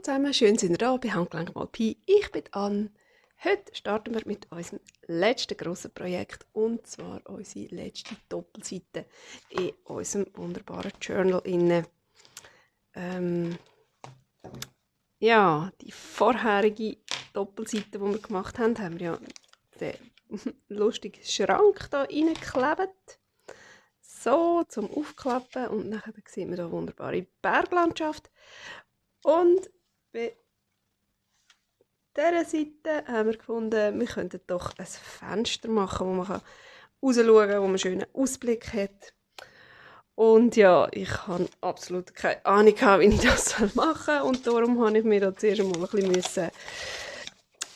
zusammen, schön sind ihr da bei Handgelenk mal Pi. Ich bin Anne. Heute starten wir mit unserem letzten grossen Projekt und zwar unsere letzte Doppelseite in unserem wunderbaren Journal. Ja, die vorherige Doppelseite, die wir gemacht haben, haben wir ja den lustigen Schrank hier reingeklebt. So, zum Aufklappen und dann sieht man hier wunderbare Berglandschaft. Und bei dieser Seite haben wir gefunden, wir könnten doch ein Fenster machen, wo man rausschauen kann, wo man einen schönen Ausblick hat. Und ja, ich habe absolut keine Ahnung, wie ich das machen soll. Und darum habe ich mir da zuerst einmal ein bisschen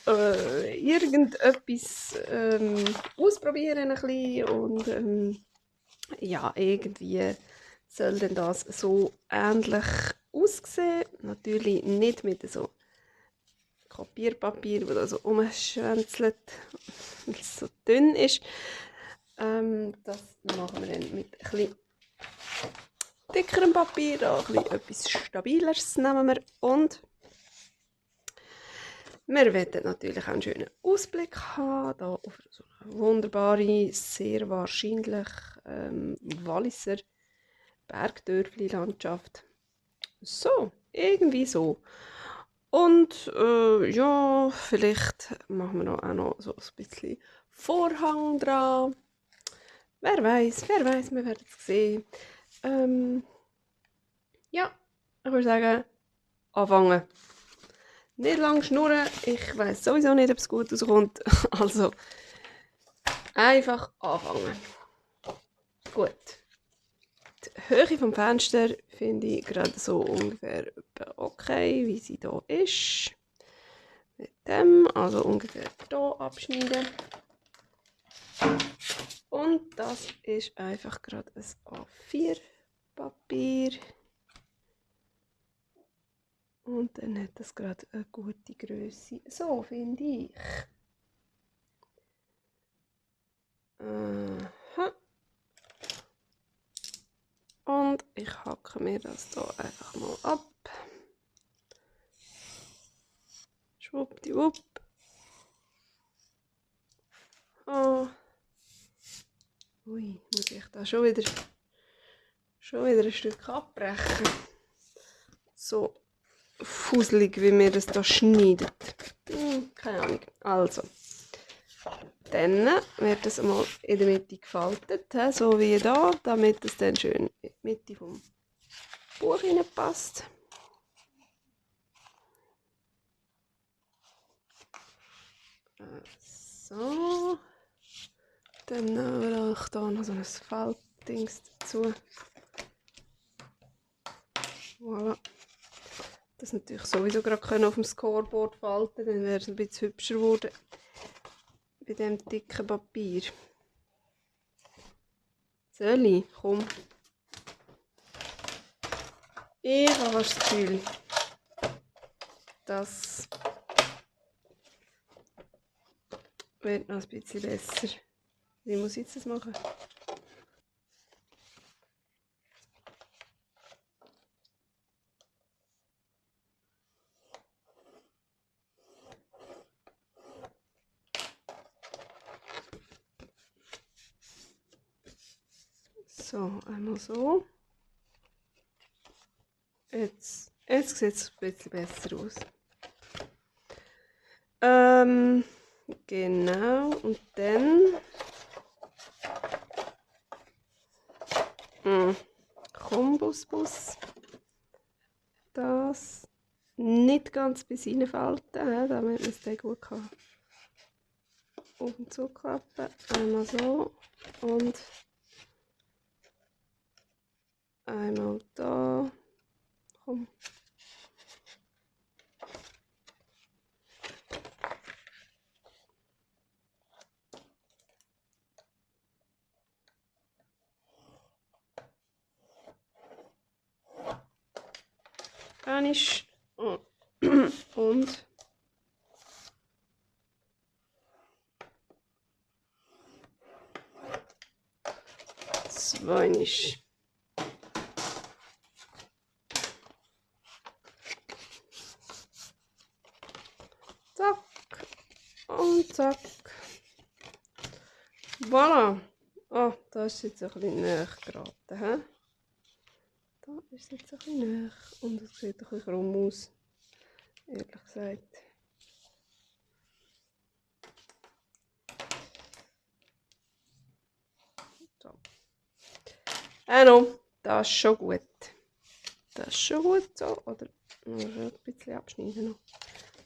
irgendetwas ausprobieren. Ein bisschen. Und ja, irgendwie soll denn das so ähnlich aussehen. Natürlich nicht mit so Kopierpapier, das da so umschwänzelt, weil es so dünn ist. Das machen wir dann mit ein bisschen dickerem Papier, da etwas Stabileres nehmen wir. Und wir wollen natürlich auch einen schönen Ausblick haben, da auf so eine wunderbare, sehr wahrscheinlich Walliser Bergdörfli-Landschaft. So, irgendwie so. Und ja, vielleicht machen wir auch noch so ein bisschen Vorhang dran. Wer weiß, wir werden es sehen. Ja, ich würde sagen, anfangen. Nicht lang schnurren, ich weiß sowieso nicht, ob es gut rauskommt. Also, einfach anfangen. Gut. Die Höhe vom Fenster finde ich gerade so ungefähr okay, wie sie hier ist. Mit dem, also ungefähr hier abschneiden. Und das ist einfach gerade ein A4-Papier. Und dann hat das gerade eine gute Größe. So finde ich. Aha. Und ich hacke mir das hier einfach mal ab. Schwuppdiwupp. Oh. Ui, muss ich da schon wieder ein Stück abbrechen. So fusselig, wie mir das da schneidet. Keine Ahnung. Also. Dann wird es einmal in der Mitte gefaltet, so wie da, damit es dann schön in die Mitte vom Buch passt. So. Dann nehmen wir hier noch so ein Faltdings dazu. Voilà. Das natürlich sowieso gerade auf dem Scoreboard falten, dann wäre es ein bisschen hübscher geworden bei diesem dicken Papier. Söli, komm. Ich habe das Gefühl, das wird noch ein bisschen besser. Wie muss ich jetzt das machen? So, einmal so. Jetzt sieht es ein bisschen besser aus. Genau, und dann komm, Bus. Das nicht ganz bis reinfalten, damit man es dann gut kann. Oben zuklappen, einmal so und einmal da. Komm. Einisch und zweinisch. Und zack. Voilà. Ah, da ist es jetzt ein bisschen näher geraten. He? Da ist es jetzt ein bisschen näher. Und es sieht ein bisschen krumm aus. Ehrlich gesagt. So. Das ist schon gut. Das ist schon gut so. Oder noch ein bisschen abschneiden noch.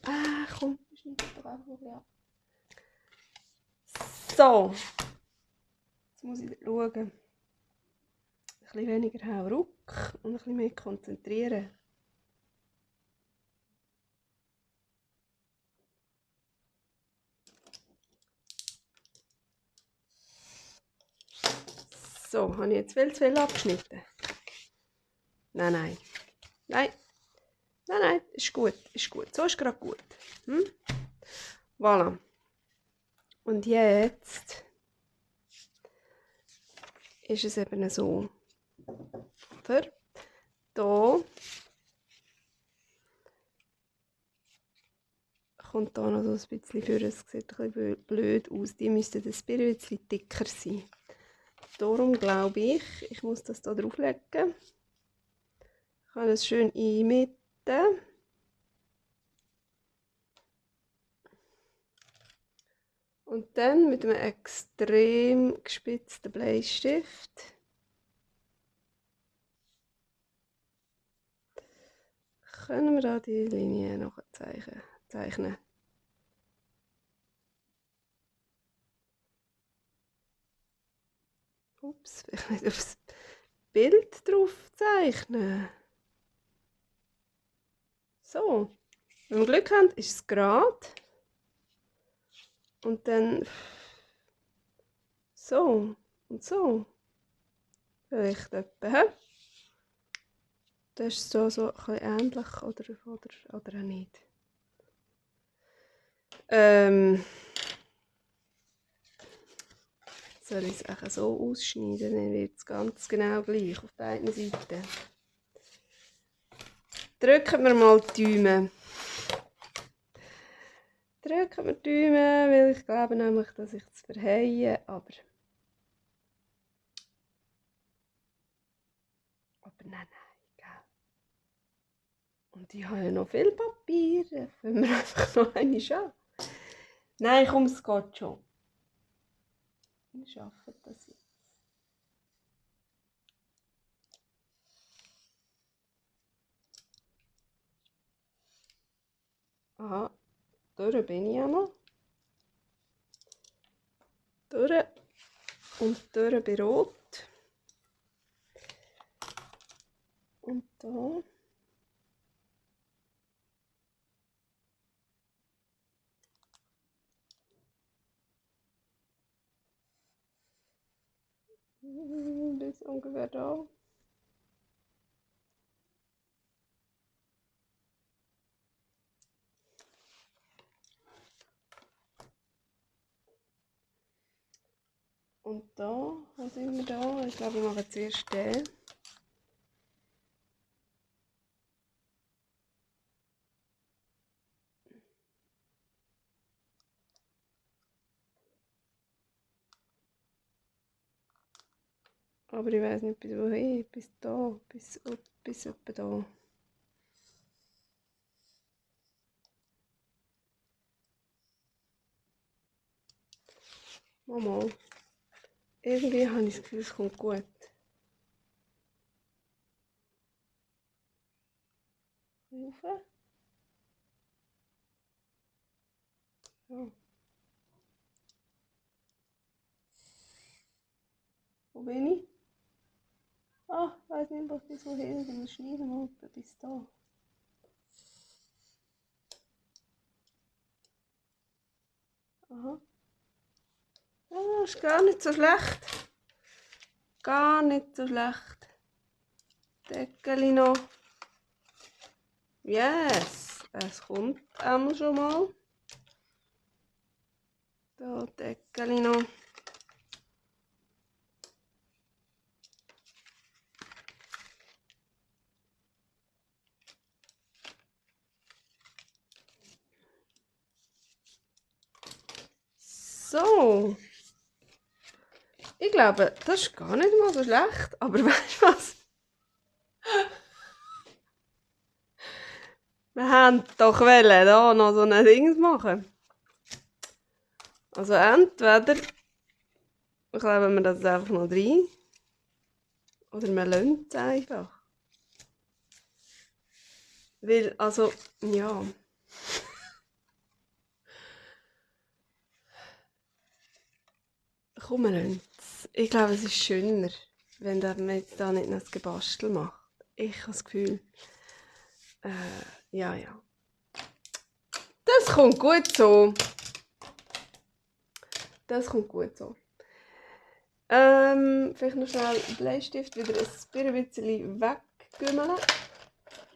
Ah, komm, schneid doch einfach ein bisschen ab. So. Jetzt muss ich schauen. Ein bisschen weniger Hauruck und ein bisschen mehr konzentrieren. So, habe ich jetzt viel zu viel abgeschnitten? Nein, nein. Nein. Nein, nein, ist gut, ist gut. So ist gerade gut. Voilà. Und jetzt ist es eben so. Oder? Da kommt da noch so ein bisschen für. Es sieht ein bisschen blöd aus. Die müssten ein bisschen dicker sein. Darum glaube ich, ich muss das hier drauflegen. Ich kann es schön einmitten. Und dann mit einem extrem gespitzten Bleistift können wir da die Linie noch zeichnen. Ups, ich nicht aufs Bild drauf zeichnen. So, wenn wir Glück haben, ist es gerade. Und dann so und so. Vielleicht etwa. Das ist so ein bisschen ähnlich oder auch nicht. Soll ich es auch so ausschneiden, dann wird es ganz genau gleich auf beiden Seiten. Drücken wir mal die Daumen. Drücken wir die Daumen, weil ich glaube nämlich, dass ich es verheie, aber nein, gell. Und ich habe ja noch viel Papier, wenn wir einfach noch eine schauen. Nein, komm, es geht schon. Wir schaffen das jetzt. Aha, durch bin ich ja noch. Durch und durch bei Rot. Und da. Bis ungefähr da. Und da, wo sind wir da? Ich glaube, wir machen zuerst den. Aber ich weiß nicht, bis wohin, bis da, bis etwa da. Mal. Irgendwie habe ich das Gefühl, es kommt gut. Rauf. So. Wo bin ich? Ah, ich weiß nicht, bis wohin. Ich muss schneiden, mal bis da. Aha. Ah, ist gar nicht so schlecht. Gar nicht so schlecht. Deckel noch. Yes, es kommt einmal schon mal. Da Deckel noch. So. Ich glaube, das ist gar nicht mal so schlecht. Aber weißt du was? Wir haben doch wollen, da noch so ein Ding machen. Also entweder kleben wir das einfach noch rein. Oder wir lassen es einfach. Weil, also, ja. Komm, wir lassen es. Ich glaube, es ist schöner, wenn man jetzt da nicht noch das Gebastel macht. Ich habe das Gefühl, ja. Das kommt gut so. Das kommt gut so. Vielleicht noch schnell den Bleistift wieder ein bisschen weggümmeln.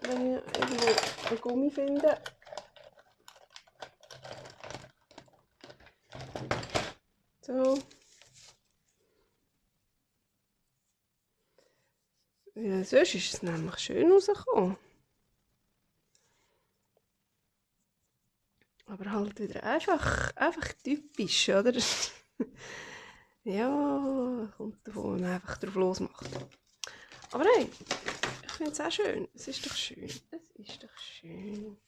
Wenn ich irgendwo einen Gummi finde. So. Ja, sonst ist es nämlich schön rausgekommen. Aber halt wieder einfach typisch, oder? Ja, kommt davon, wenn man einfach drauf losmacht. Aber nein, ich finde es auch schön. Es ist doch schön. Es ist doch schön.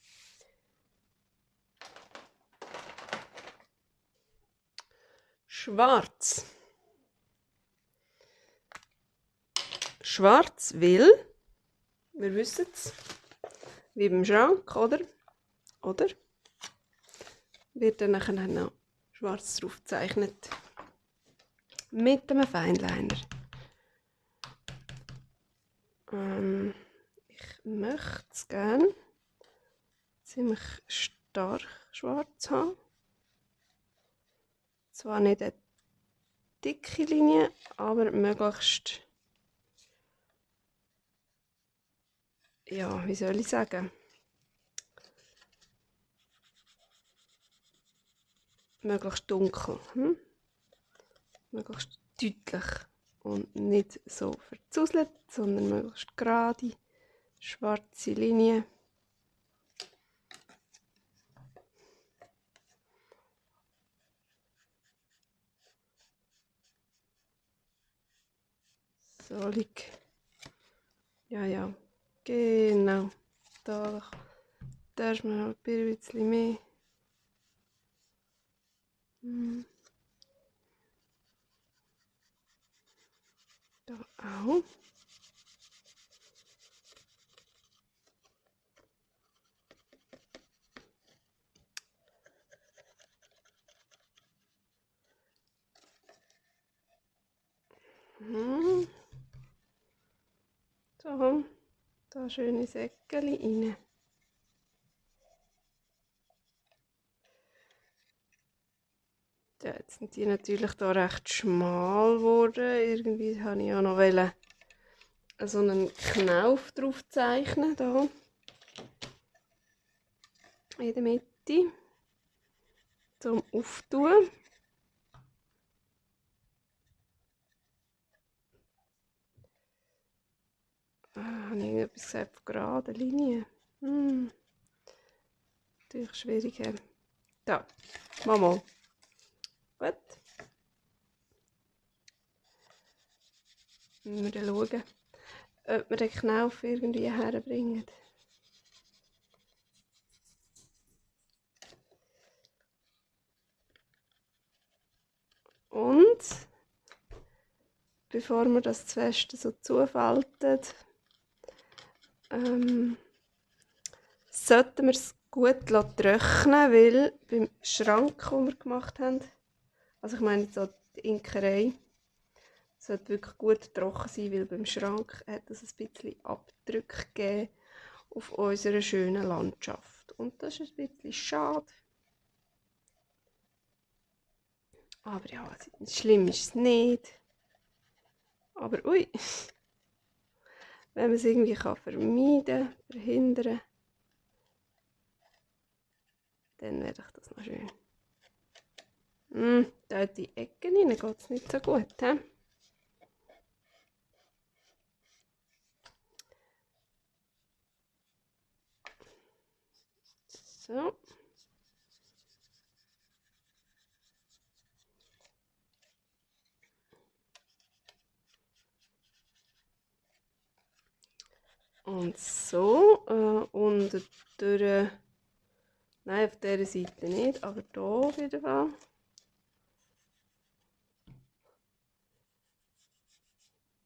Schwarz. Schwarz will, wir wissen es, wie beim Schrank, oder? Oder? Wird dann nachher noch schwarz drauf gezeichnet. Mit einem Feinliner. Ich möchte es gerne ziemlich stark schwarz haben. Zwar nicht eine dicke Linie, aber möglichst, ja, wie soll ich sagen, möglichst dunkel, möglichst deutlich und nicht so verzuselt, sondern möglichst gerade, schwarze Linie. Solig. Ja, genau. Da ist mir noch ein bisschen mehr. Da auch. So, da schöne Säckchen rein. Ja, jetzt sind die natürlich da recht schmal geworden. Irgendwie wollte ich auch noch so einen Knauf drauf zeichnen, da in der Mitte, zum Auftun. Habe ich irgendetwas gesagt von geraden Linien? Natürlich schwierig. Da, mal. Gut. Müssen wir dann schauen, ob wir den Knauf irgendwie herbringen. Und bevor wir das zu fest so zufalten, sollten wir es gut trocknen, weil beim Schrank, den wir gemacht haben, also ich meine so die Imkerei, sollte wirklich gut trocken sein, weil beim Schrank hat es ein bisschen Abdrücke gegeben auf unserer schönen Landschaft. Und das ist ein bisschen schade. Aber ja, schlimm ist es nicht. Aber ui, wenn man es irgendwie vermeiden, verhindern, dann wäre das noch schön. Da in die Ecken rein geht es nicht so gut. He? So. Und so. Und durch. Nein, auf dieser Seite nicht, aber hier auf jeden Fall.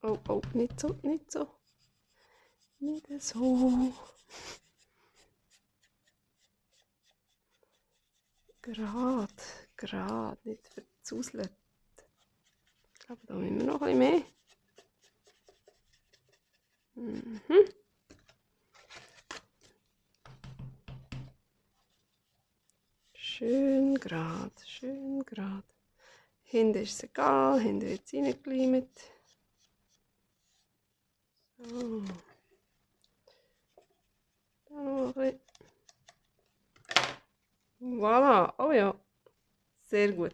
Oh, oh, nicht so, nicht so. Nicht so. Gerade, nicht verzuseln. Ich glaube, da müssen wir noch ein bisschen mehr. Schön gerade, schön gerade. Hinten ist es egal, hinten wird es reingekleimt. So. Da noch ein bisschen. Voilà, oh ja, sehr gut.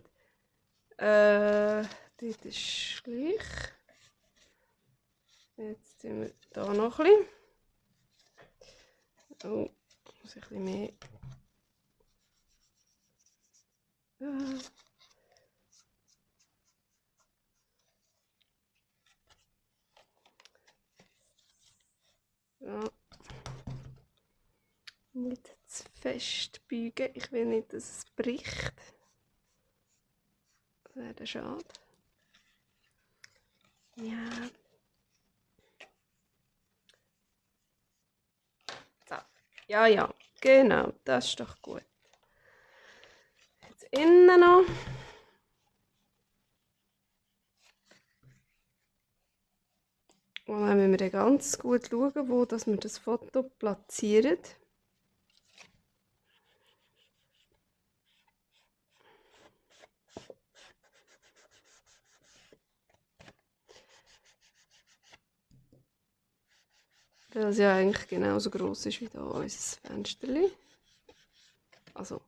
Dort ist gleich. Jetzt tun wir hier noch ein bisschen. Oh, muss ich ein bisschen mehr. So. Nicht zu fest biegen. Ich will nicht, dass es bricht. Das wäre schade. Ja. So. Ja, ja, genau. Das ist doch gut. Jetzt innen noch. Und dann müssen wir dann ganz gut schauen, wo dass wir das Foto platzieren. Weil es ja eigentlich genauso gross ist wie hier unser Fensterchen. Also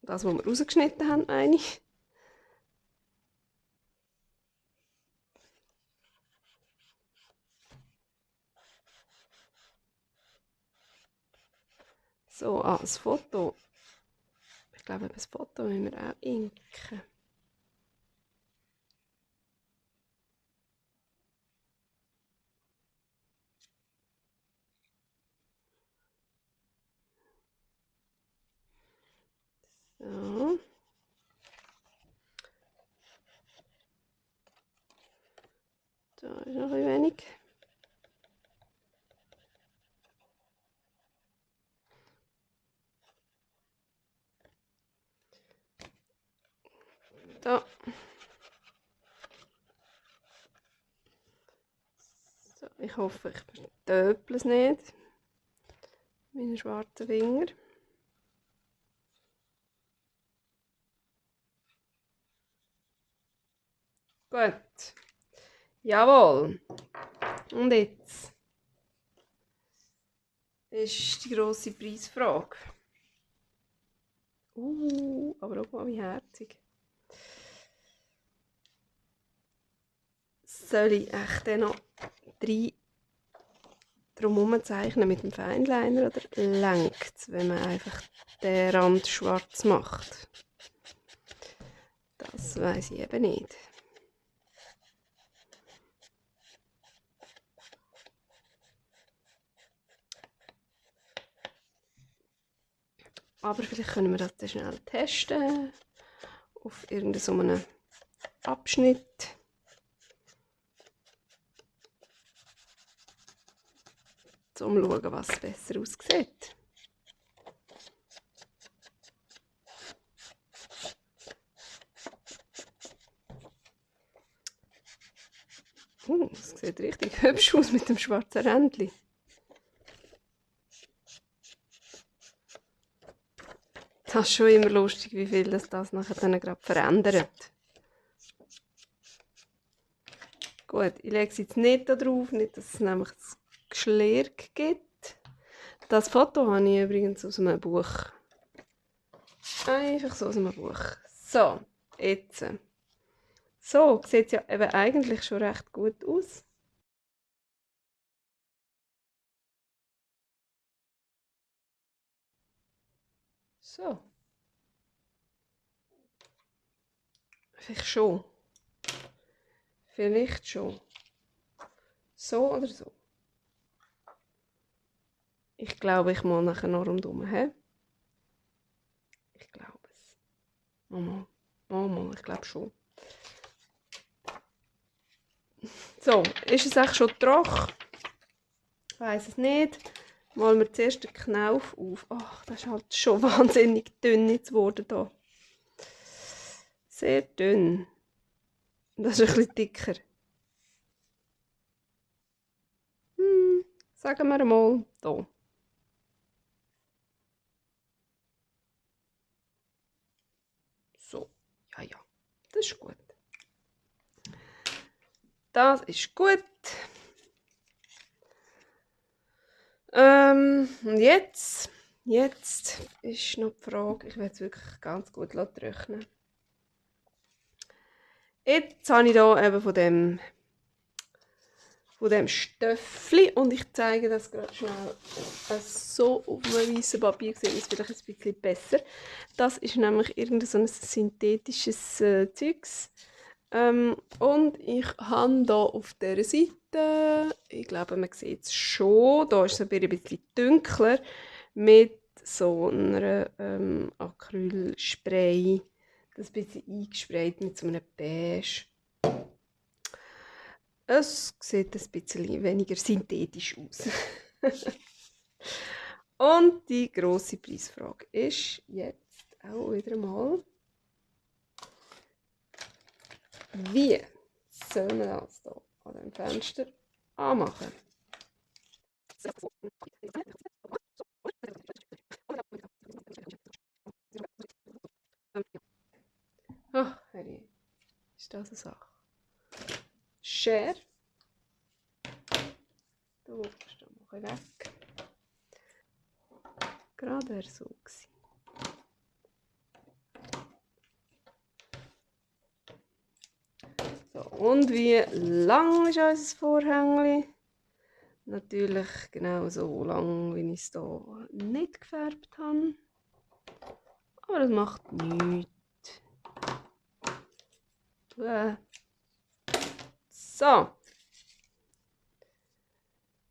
das, was wir rausgeschnitten haben, meine ich. So, das Foto. Ich glaube, das Foto müssen wir auch inken. So. Da ist noch ein bisschen wenig. Da. So, ich hoffe, ich vertöpel es nicht. Meine schwarzen Finger. Gut. Jawohl. Und jetzt ist die grosse Preisfrage. Aber auch mal wie herzig. Soll ich echt noch 3 drumherum zeichnen mit dem Feinliner oder lenkt es, wenn man einfach den Rand schwarz macht? Das weiß ich eben nicht. Aber vielleicht können wir das dann schnell testen auf irgendeinem Abschnitt. Um zu schauen, was besser aussieht. Das sieht richtig hübsch aus mit dem schwarzen Rändchen. Das ist schon immer lustig, wie viel das nachher dann gerade verändert. Gut, ich lege es jetzt nicht da drauf, nicht, dass es nämlich das Geschlirk gibt. Das Foto habe ich übrigens aus einem Buch. Einfach so aus einem Buch. So, jetzt. So sieht es ja eben eigentlich schon recht gut aus. So. Vielleicht schon. Vielleicht schon. So oder so. Ich glaube, ich mal nachher noch rundherum. Hä? Ich glaube es. Mal. Ich glaube schon. So, ist es eigentlich schon trocken? Ich weiss es nicht. Malen wir zuerst den Knauf auf. Ach, das ist halt schon wahnsinnig dünn jetzt geworden hier. Sehr dünn. Das ist ein bisschen dicker. Sagen wir mal hier. So, ja. Das ist gut. Das ist gut. Und jetzt ist noch die Frage, ich werde es wirklich ganz gut trocknen. Jetzt habe ich hier eben von dem Stöffli und ich zeige das gerade schnell. So auf einem weißen Papier sieht man es vielleicht ein bisschen besser. Das ist nämlich irgendein so ein synthetisches Zeugs. Und ich habe hier auf dieser Seite, ich glaube man sieht es schon, da ist es ein bisschen dunkler, mit so einer Acrylspray, das ein bisschen eingesprayt mit so einem Beige. Es sieht ein bisschen weniger synthetisch aus. Und die grosse Preisfrage ist jetzt auch wieder mal, wie soll man das hier an dem Fenster anmachen? Ach, Herrje, ist das eine Sache? Schere. Da wirfst du mal weg. Gerade wäre so gewesen. So, und wie lang ist unser Vorhängli? Natürlich genau so lang, wie ich es hier nicht gefärbt habe. Aber das macht nichts. So.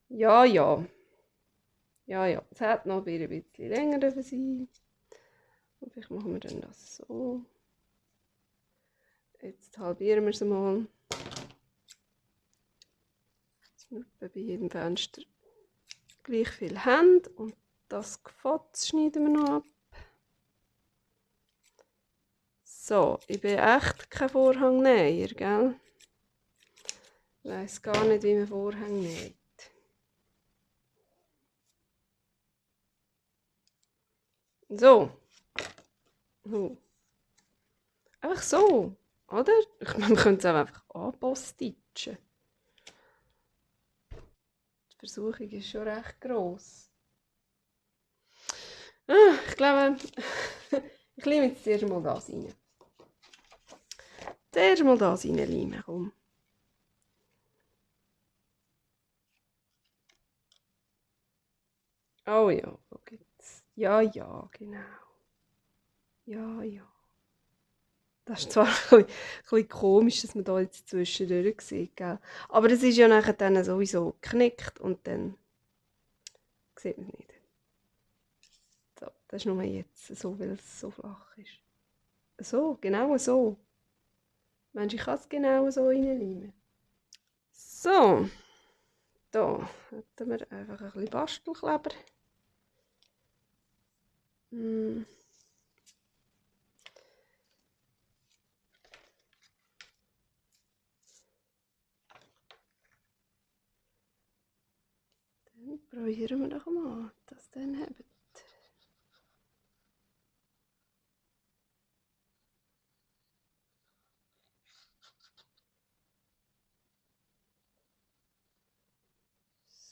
Ja. Es hat noch ein bisschen länger sein. Und vielleicht machen wir dann das so. Jetzt halbieren wir es mal. Dass wir bei jedem Fenster gleich viel haben. Und das Gefotz schneiden wir noch ab. So, ich bin echt kein Vorhangnäher, gell? Ich weiss gar nicht, wie man Vorhänge näht. So. Einfach so, oder? Ich meine, man könnte es auch einfach anpostitschen. Die Versuchung ist schon recht gross. Ich glaube, ich lime jetzt zuerst mal das rein. Zuerst mal das reinleimen, komm. Oh ja, wo gibt's? Ja, genau. Ja. Das ist zwar ein bisschen komisch, dass man da jetzt zwischendurch sieht, gell? Aber es ist ja nachher dann sowieso geknickt und dann sieht man es nicht. So, das ist nur jetzt so, weil es so flach ist. So, genau so. Mensch, ich kann es genau so reinleimen. So, da hätten wir einfach ein bisschen Bastelkleber. Dann probieren wir doch mal, das dann haben.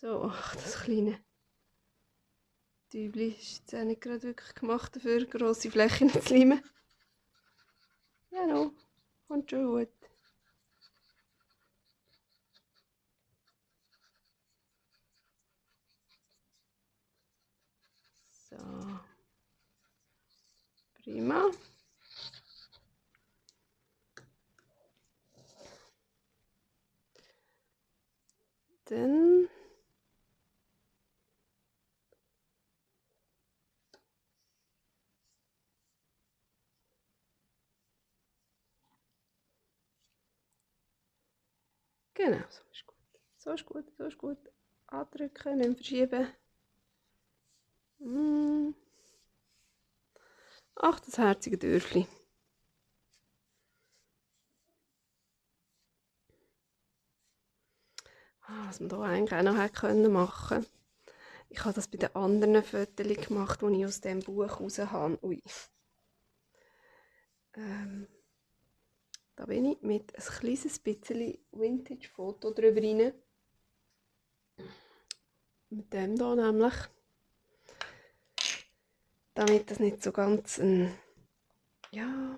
So, ach, das kleine Tübli ist jetzt auch nicht gerade wirklich gemacht dafür, grosse Flächen zu leimen. Ja, no, kommt schon gut. So. Prima. Dann Genau, so ist gut. So ist gut, so ist gut. Andrücken, nicht verschieben. Ach, das herzige Dörfli. Was man hier eigentlich auch noch hätte machen können. Ich habe das bei den anderen Fotos gemacht, die ich aus diesem Buch raus habe. Ui. Da bin ich mit ein kleines bisschen Vintage-Foto drüber rein. Mit dem hier nämlich. Damit das nicht so ganz ein... Ja,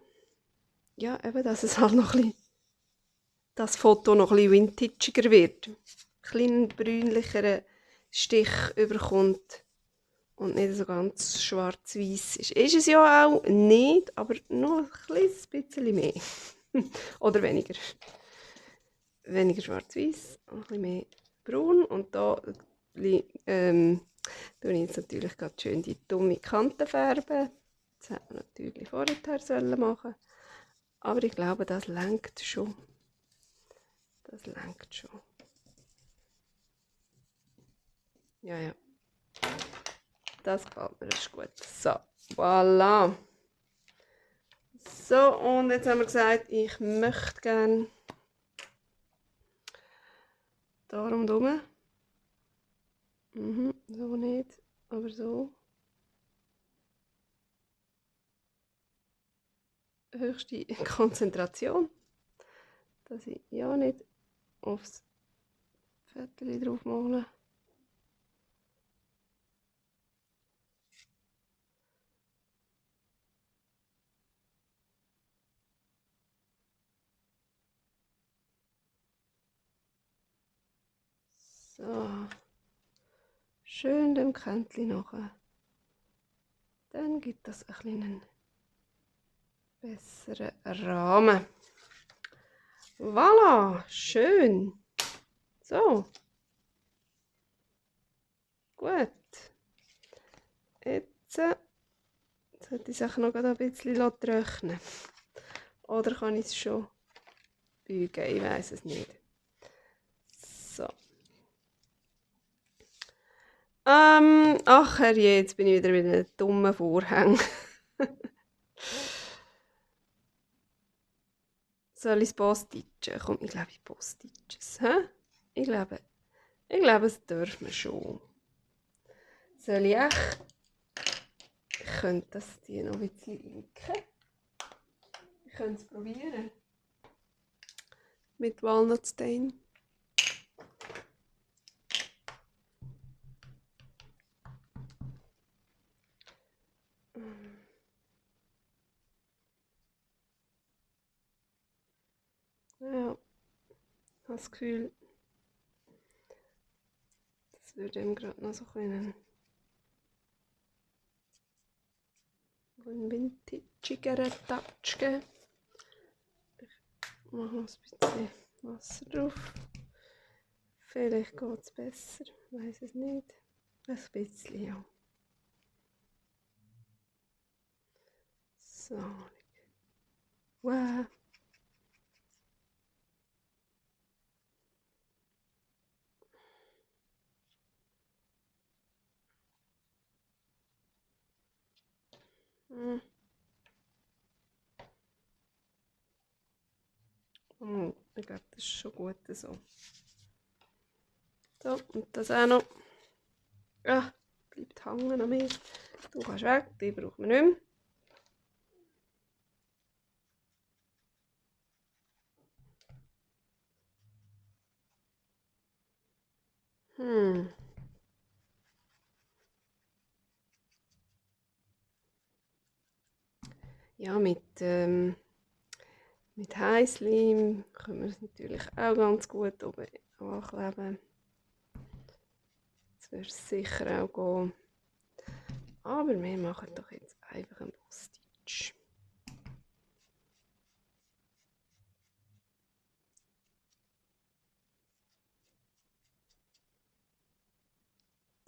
eben, dass es halt noch ein bisschen... Das Foto noch ein bisschen vintagiger wird. Ein kleinen brünlicheren Stich überkommt. Und nicht so ganz schwarz-weiß ist. Ist es ja auch nicht, aber nur ein kleines bisschen mehr. Oder weniger. Weniger schwarz-weiß, ein bisschen mehr braun. Und da tue ich jetzt natürlich gerade schön die dumme Kanten färben. Das hätte man natürlich vorher machen sollen. Aber ich glaube, das reicht schon. Das reicht schon. Ja, ja. Das gefällt mir, das ist gut. So, voilà. So, und jetzt haben wir gesagt, ich möchte gerne darum herum. So nicht, aber so. Höchste Konzentration, dass ich ja nicht aufs Viertel drauf male. So, schön dem Käntchen nachher. Dann gibt das einen kleinen besseren Rahmen. Voilà, schön. So. Gut. Jetzt sollte ich es noch ein bisschen trocknen. Oder kann ich es schon bügen? Ich weiß es nicht. So. Ach herrje, jetzt bin ich wieder mit einem dummen Vorhang. Soll ich es postitschen? Komm, ich glaube, ich postitche es. Ich glaube, es dürfen wir schon. Soll ich echt? Ich könnte das die noch ein bisschen linken. Ich könnte es probieren. Mit Walnutstein. Ja, ich habe das Gefühl, das würde ihm gerade noch so einen vintagigeren Touch geben. Ich mache noch ein bisschen Wasser drauf. Vielleicht geht es besser, ich weiß es nicht. Ein bisschen, ja. So. Wow. Ich glaube, das ist schon gut so. So, und das auch noch. Ah, bleibt hängen an mir. Du kannst weg, die brauchen wir nicht mehr. Ja, mit Heißleim können wir es natürlich auch ganz gut oben ankleben. Das würde sicher auch gehen. Aber wir machen doch jetzt einfach einen Boss-Stitch.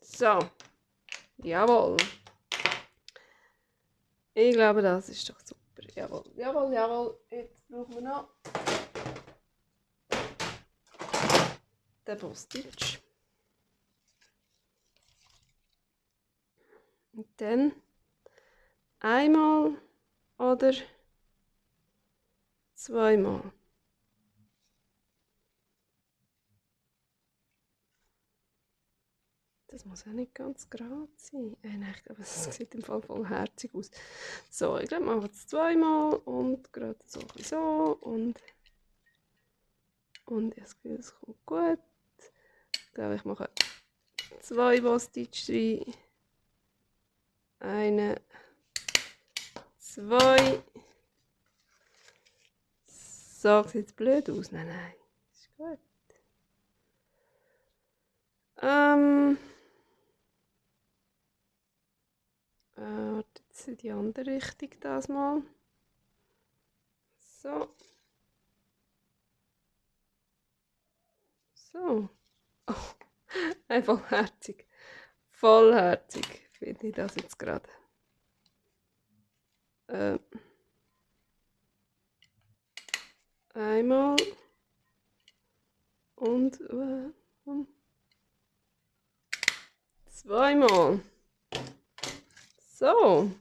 So, jawohl. Ich glaube, das ist doch super. Jawohl, jawohl, jawohl. Jetzt brauchen wir noch den Boss-Stitch. Und dann einmal oder zweimal. Das muss auch nicht ganz gerade sein. Nein, ich glaube, es sieht im Fall voll herzig aus. So, ich glaube, wir machen es zweimal und gerade so und ich habe das Gefühl, es kommt gut. Ich glaube, ich mache 2 Boss-Stitch rein. 1, 2. So, sieht es blöd aus? Nein, nein, ist gut. Jetzt in die andere Richtung das mal. So. So. Oh, einfach herzig. Vollherzig finde ich das jetzt gerade. Einmal und zweimal. So.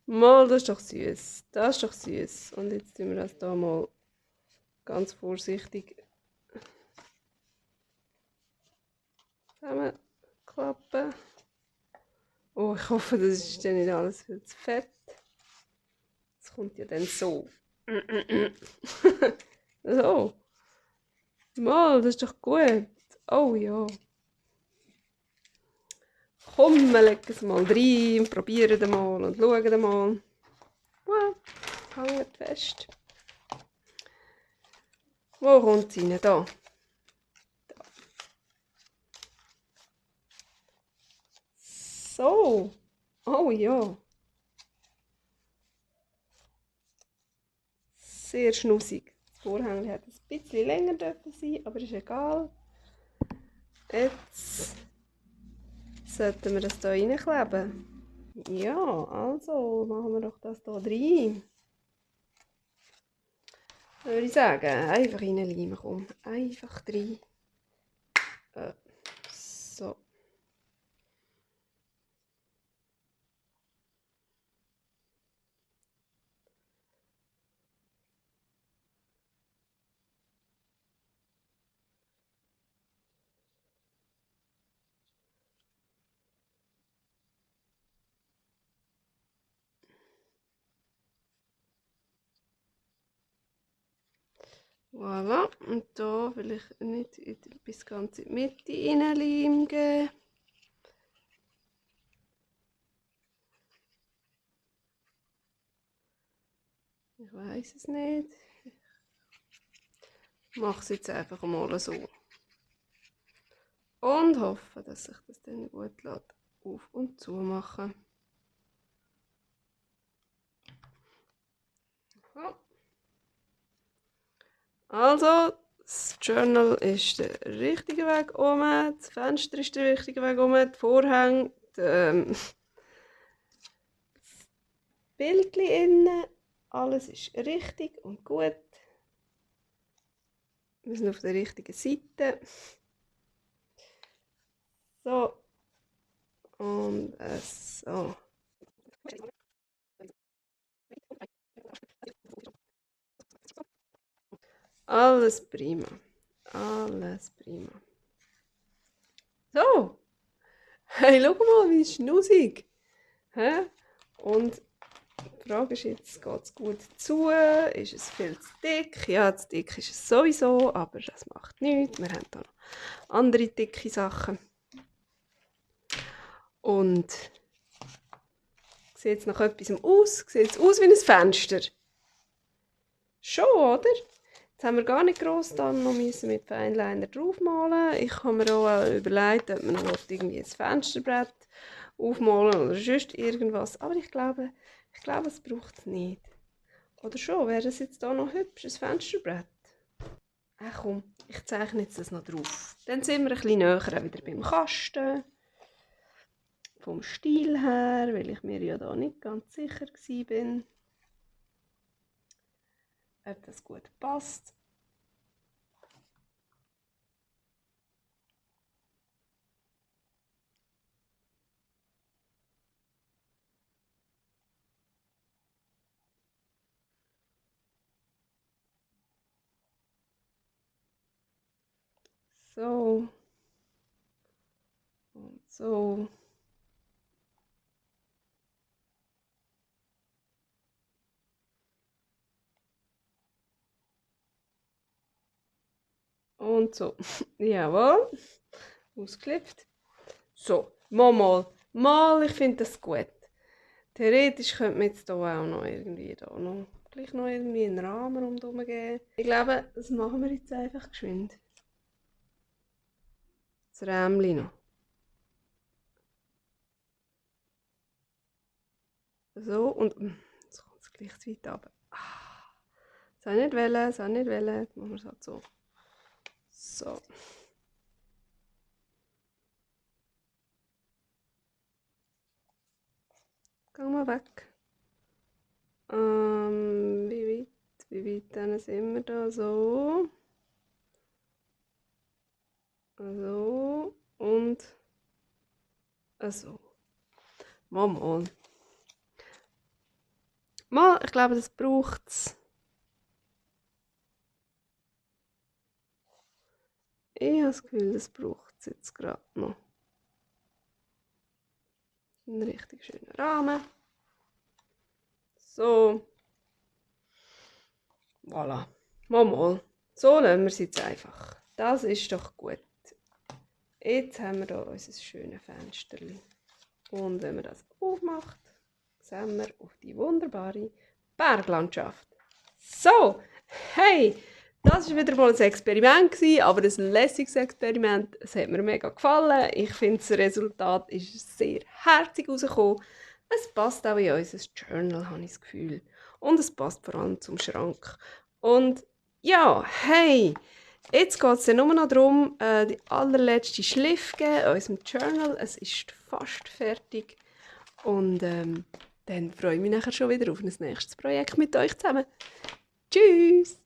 Mal, das ist doch süß. Das ist doch süß. Und jetzt tun wir das hier mal ganz vorsichtig zusammenklappen. Oh, ich hoffe, das ist dann nicht alles viel zu fett. Das kommt ja dann so. So. Mal, das ist doch gut. Oh ja. Komm, wir legen es mal rein und probieren mal und schauen mal. Wow, hängt fest. Wo kommt es rein? Da. So. Oh ja. Sehr schnussig. Das Vorhang hätte ein bisschen länger dürfen sein, aber ist egal. Jetzt sollten wir das hier reinkleben. Ja, also machen wir doch das hier rein. Dann würde ich sagen, einfach reinleimen, komm. Einfach rein. So. Voilà. Und hier will ich nicht bis ganz in die Mitte reinleimen geben. Ich weiß es nicht. Ich mache es jetzt einfach mal so. Und hoffe, dass sich das dann gut lässt auf- und zu machen. Also, das Journal ist der richtige Weg um, das Fenster ist der richtige Weg um, die Vorhänge, das Bildchen innen, alles ist richtig und gut. Wir sind auf der richtigen Seite. So. Und so. Alles prima. Alles prima. So. Hey, schau mal, wie schnussig. Hä? Und die Frage ist jetzt, geht es gut zu? Ist es viel zu dick? Ja, zu dick ist es sowieso, aber das macht nichts. Wir haben da noch andere dicke Sachen. Und sieht es nach etwas aus? Sieht es aus wie ein Fenster? Schon, oder? Jetzt haben wir gar nicht gross dann noch mit Feinliner draufmalen. Ich habe mir auch überlegt, ob man noch irgendwie ein Fensterbrett aufmalen oder sonst irgendwas. Aber ich glaube, es braucht es nicht. Oder schon, wäre das jetzt hier noch hübsch, ein Fensterbrett? Ach komm, ich zeichne jetzt das noch drauf. Dann sind wir ein bisschen näher wieder beim Kasten. Vom Stil her, weil ich mir ja da nicht ganz sicher war, ob das gut passt. So. Und so. Und so. Jawohl. Ausgeklippt. So. Mal, ich finde das gut. Theoretisch könnte man jetzt hier auch noch irgendwie gleich noch irgendwie einen Rahmen rundherum geben. Ich glaube, das machen wir jetzt einfach geschwind. Das Rämchen noch. So, und jetzt kommt es gleich zu weit runter. Das habe ich nicht wollen, das habe ich nicht wollen. Jetzt machen wir es halt so. So. Geh mal weg. Wie weit dann sind wir da? So. So. Und so. Mal. Mal, ich glaube, das braucht es. Ich habe das Gefühl, das braucht es jetzt gerade noch. Einen richtig schönen Rahmen. So. Voilà. Mal. So lassen wir es jetzt einfach. Das ist doch gut. Jetzt haben wir hier unser schönes Fenster. Und wenn man das aufmacht, sehen wir auf die wunderbare Berglandschaft. So, hey, das war wieder mal ein Experiment, aber ein lässiges Experiment. Es hat mir mega gefallen. Ich finde, das Resultat ist sehr herzig rausgekommen. Es passt auch in unser Journal, habe ich das Gefühl. Und es passt vor allem zum Schrank. Und ja, hey, jetzt geht es nur noch darum, die allerletzte Schliff geben an unserem Journal. Es ist fast fertig. Und dann freue ich mich nachher schon wieder auf ein nächstes Projekt mit euch zusammen. Tschüss!